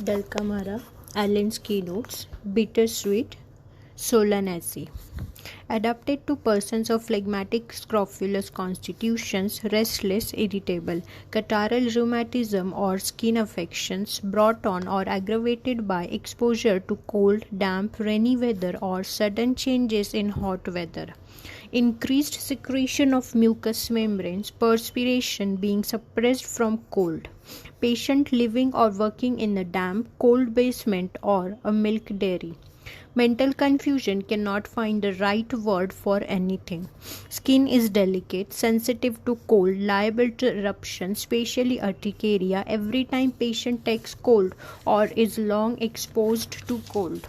Dulcamara, Allen's Keynotes, Bittersweet, Solanaceae. Adapted to persons of phlegmatic scrofulous constitutions, restless, irritable, catarrhal rheumatism or skin affections brought on or aggravated by exposure to cold, damp, rainy weather or sudden changes in hot weather. Increased secretion of mucous membranes, perspiration being suppressed from cold. Patient living or working in a damp, cold basement or a milk dairy. Mental confusion, cannot find the right word for anything. Skin is delicate, sensitive to cold, liable to eruption, especially urticaria every time patient takes cold or is long exposed to cold.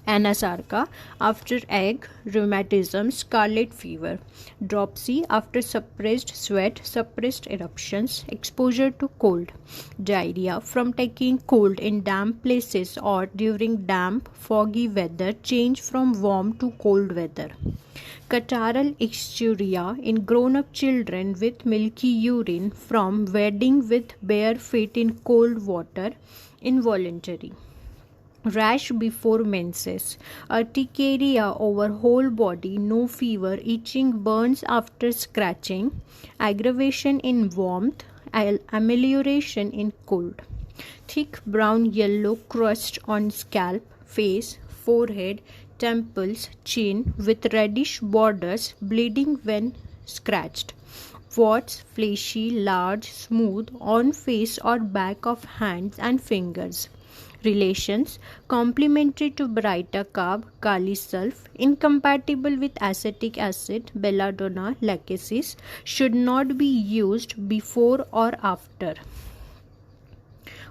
Anasarca after ague, rheumatism, scarlet fever. Dropsy after suppressed sweat, suppressed eruptions, exposure to cold. Diarrhea from taking cold in damp places or during damp, foggy weather, change from warm to cold weather. Catarrhal exuria in grown-up children with milky urine from wading with bare feet in cold water, involuntary. Rash before menses, urticaria over whole body, no fever, itching, burns after scratching, aggravation in warmth, amelioration in cold. Thick brown yellow crust on scalp, face, forehead, temples, chin with reddish borders, bleeding when scratched. Warts, fleshy, large, smooth, on face or back of hands and fingers. Relations complementary to Brita carb, kali sulf, incompatible with acetic acid, belladonna, lachesis, should not be used before or after.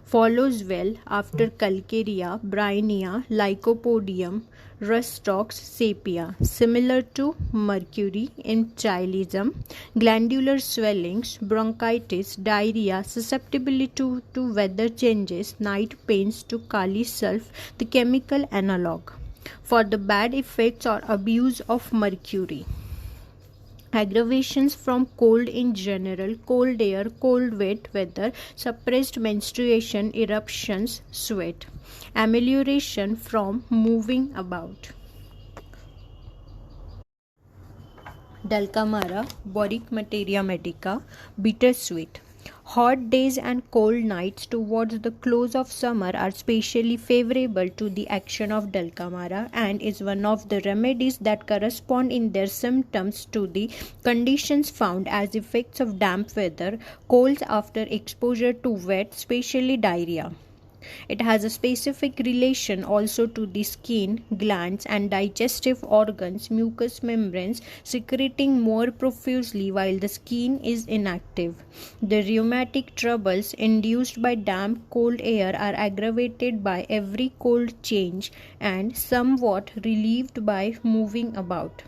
Follows well after calcarea, bryonia, lycopodium, rustox, sepia, similar to mercury in chilism, glandular swellings, bronchitis, diarrhea, susceptibility to weather changes, night pains to kali sulf, the chemical analog, for the bad effects or abuse of mercury. Aggravations from cold in general, cold air, cold wet weather, suppressed menstruation, eruptions, sweat. Amelioration from moving about. Dulcamara, Homeopathic Materia Medica, Bittersweet. Hot days and cold nights towards the close of summer are specially favorable to the action of Dulcamara and is one of the remedies that correspond in their symptoms to the conditions found as effects of damp weather, colds after exposure to wet, especially diarrhea. It has a specific relation also to the skin, glands, and digestive organs, mucous membranes secreting more profusely while the skin is inactive. The rheumatic troubles induced by damp, cold air are aggravated by every cold change and somewhat relieved by moving about.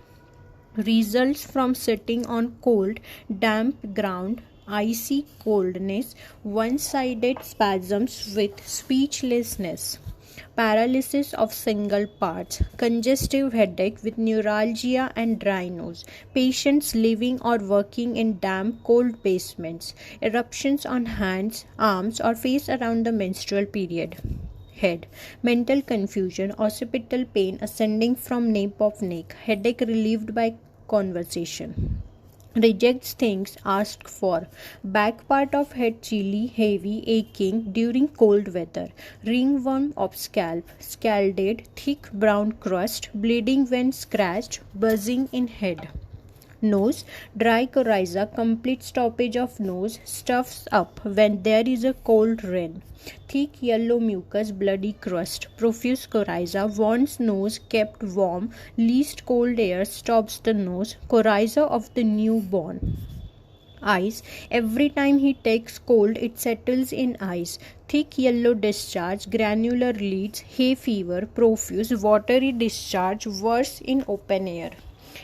Results from sitting on cold, damp ground, icy coldness, one-sided spasms with speechlessness, paralysis of single parts, congestive headache with neuralgia and dry nose, patients living or working in damp, cold basements, eruptions on hands, arms, or face around the menstrual period. Head, mental confusion, occipital pain ascending from nape of neck, headache relieved by conversation. Rejects things asked for. Back part of head chilly, heavy, aching during cold weather. Ringworm of scalp, scalded, thick brown crust, bleeding when scratched, buzzing in head. Nose, dry coryza, complete stoppage of nose, stuffs up when there is a cold rain. Thick yellow mucus, bloody crust, profuse coryza, wants nose kept warm, least cold air stops the nose, coryza of the newborn. Eyes, every time he takes cold it settles in eyes, thick yellow discharge, granular leads, hay fever, profuse, watery discharge, worse in open air.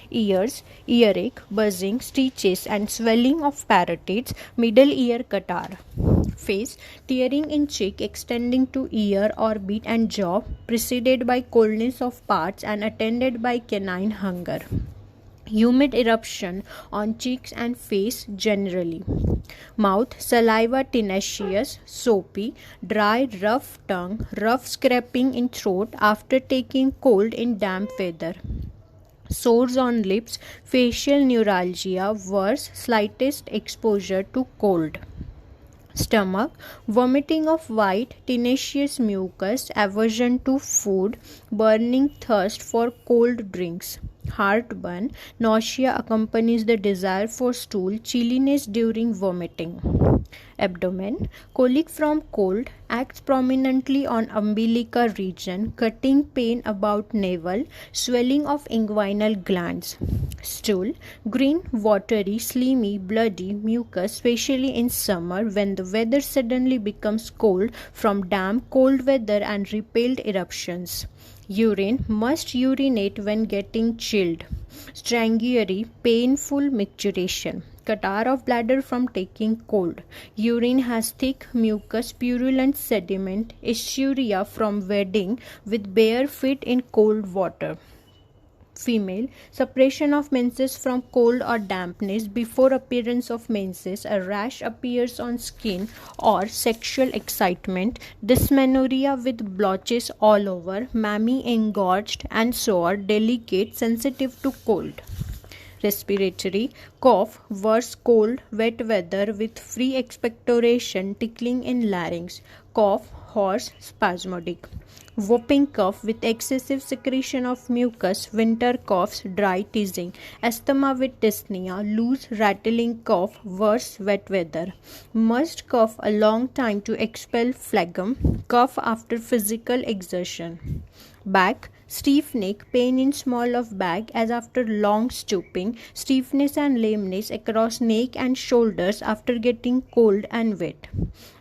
Ears, earache, buzzing, stitches and swelling of parotids, middle ear catarrh. Face, tearing in cheek extending to ear, orbit and jaw, preceded by coldness of parts and attended by canine hunger. Humid eruption on cheeks and face generally. Mouth, saliva tenacious, soapy, dry, rough tongue, rough scraping in throat after taking cold in damp weather. Sores on lips, facial neuralgia, worse, slightest exposure to cold. Stomach, vomiting of white, tenacious mucus, aversion to food, burning thirst for cold drinks. Heartburn, nausea accompanies the desire for stool, chilliness during vomiting. Abdomen, colic from cold, acts prominently on umbilical region, cutting pain about navel, swelling of inguinal glands. Stool, green, watery, slimy, bloody, mucus, especially in summer when the weather suddenly becomes cold from damp, cold weather and repelled eruptions. Urine, must urinate when getting chilled. Strangury, painful micturition. Catarrh of bladder from taking cold. Urine has thick mucus, purulent sediment, eschewria from wading with bare feet in cold water. Female, suppression of menses from cold or dampness. Before appearance of menses, a rash appears on skin or sexual excitement. Dysmenorrhea with blotches all over. Mammy engorged and sore, delicate, sensitive to cold. Respiratory, cough, worse cold, wet weather with free expectoration, tickling in larynx. Cough, hoarse, spasmodic. Whooping cough with excessive secretion of mucus, winter coughs, dry teasing. Asthma with dyspnea, loose rattling cough, worse wet weather. Must cough a long time to expel phlegm, cough after physical exertion. Back, stiff neck, pain in small of back as after long stooping, stiffness and lameness across neck and shoulders after getting cold and wet.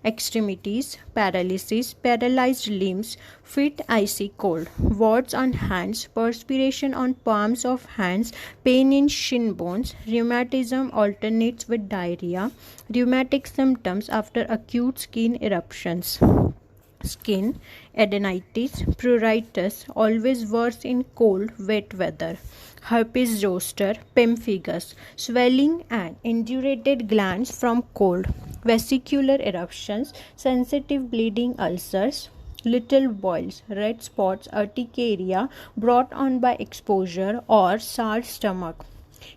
Extremities, paralysis, paralyzed limbs, feet icy cold, warts on hands, perspiration on palms of hands, pain in shin bones, rheumatism alternates with diarrhea, rheumatic symptoms after acute skin eruptions. Skin, adenitis, pruritus, always worse in cold, wet weather. Herpes zoster, pemphigus, swelling and indurated glands from cold. Vesicular eruptions, sensitive bleeding ulcers, little boils, red spots, urticaria brought on by exposure or sour stomach.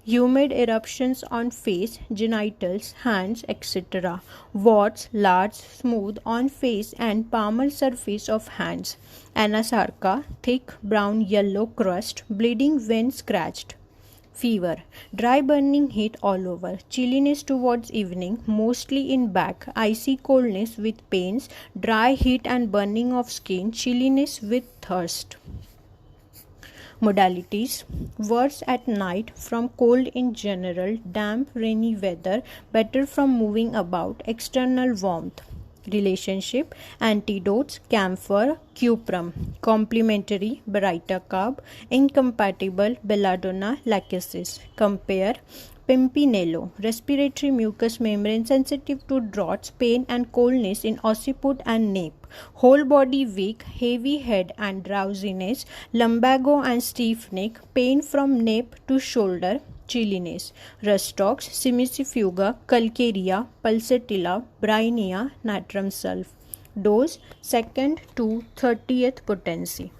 Humid eruptions on face, genitals, hands, etc. Warts, large, smooth on face and palmar surface of hands. Anasarca, thick brown yellow crust, bleeding when scratched. Fever, dry burning heat all over, chilliness towards evening, mostly in back, icy coldness with pains, dry heat and burning of skin, chilliness with thirst. Modalities: worse at night from cold in general, damp rainy weather, better from moving about, external warmth. Relationship: antidotes, camphor, cuprum. Complementary: britacarb. Incompatible: belladonna, lachesis. Compare: Pimpinello, respiratory mucous membrane sensitive to draughts, pain and coldness in occiput and nape. Whole body weak, heavy head and drowsiness, lumbago and stiff neck, pain from nape to shoulder, chilliness. Rustox, simicifuga, calcarea, pulsatilla, brainia, natrum sulph. Dose 2nd to 30th potency.